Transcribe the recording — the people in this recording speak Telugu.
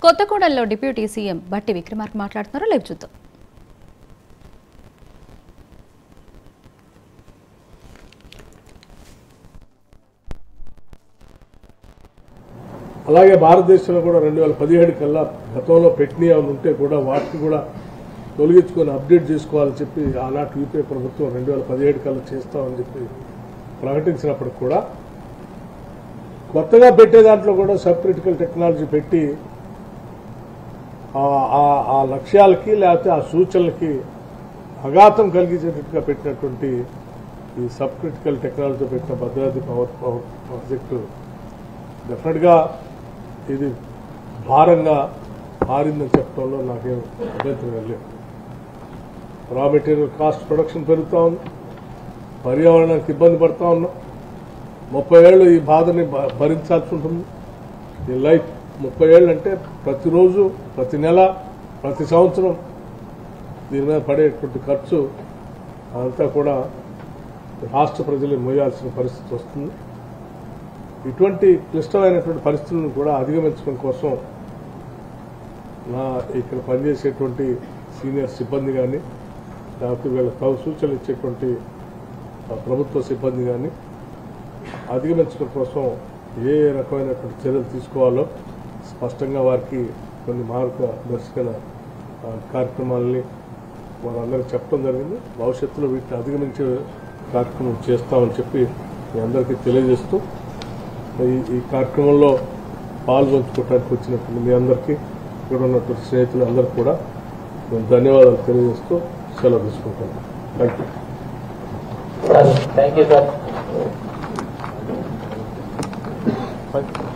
కొత్తగూడెంలో డిప్యూటీ సీఎం బట్టి విక్రమార్క మాట్లాడుతున్నారు. లైవ్ చూద్దాం. అలాగే భారతదేశంలో కూడా 2017 కల్లా గతంలో పెట్టినవి ఉంటే కూడా వాటిని కూడా తొలగించుకొని అప్డేట్ చేసుకోవాలని చెప్పి ఆనాటి యూపీఏ ప్రభుత్వం 2017 కల్లా చేస్తామని చెప్పి ప్రకటించినప్పటికి కూడా కొత్తగా పెట్టే దాంట్లో కూడా సబ్ క్రిటికల్ టెక్నాలజీ పెట్టి ఆ లక్ష్యాలకి లేకపోతే ఆ సూచనలకి అఘాతం కలిగించేటట్టుగా పెట్టినటువంటి ఈ సబ్ క్రిటికల్ టెక్నాలజీతో పెట్టిన భద్రాద్రి పవర్ ప్రాజెక్టు డెఫినెట్గా ఇది భారంగా మారిందని చెప్పడంలో నాకేం అభ్యంతరం లేదు. రా మెటీరియల్ కాస్ట్ ప్రొడక్షన్ పెరుగుతూ ఉంది, పర్యావరణానికి ఇబ్బంది పడుతూ ఉన్నాం. 30 ఏళ్ళు ఈ బాధని భరించాల్సి ఉంటుంది. ఈ లైఫ్ 30 ఏళ్ళు అంటే ప్రతిరోజు, ప్రతి నెల, ప్రతి సంవత్సరం దీని మీద పడేటువంటి ఖర్చు అంతా కూడా రాష్ట్ర ప్రజలు మోయాల్సిన పరిస్థితి వస్తుంది. ఇటువంటి క్లిష్టమైనటువంటి పరిస్థితులను కూడా అధిగమించడం కోసం ఇక్కడ పనిచేసేటువంటి సీనియర్ సిబ్బంది కానీ లేకపోతే వీళ్ళ సూచనలు ఇచ్చేటువంటి ప్రభుత్వ సిబ్బంది కానీ అధిగమించడం కోసం ఏ రకమైనటువంటి చర్యలు తీసుకోవాలో స్పష్టంగా వారికి కొన్ని మార్గదర్శక కార్యక్రమాలని వారందరికీ చెప్పడం జరిగింది. భవిష్యత్తులో వీటిని అధిగమించే కార్యక్రమం చేస్తామని చెప్పి మీ అందరికీ తెలియజేస్తూ ఈ కార్యక్రమంలో పాల్గొంచుకోవడానికి వచ్చినటువంటి మీ అందరికీ ఇక్కడ ఉన్నటువంటి స్నేహితులు అందరికీ కూడా నేను ధన్యవాదాలు తెలియజేస్తూ సెలవు తీసుకుంటాను. Thank you.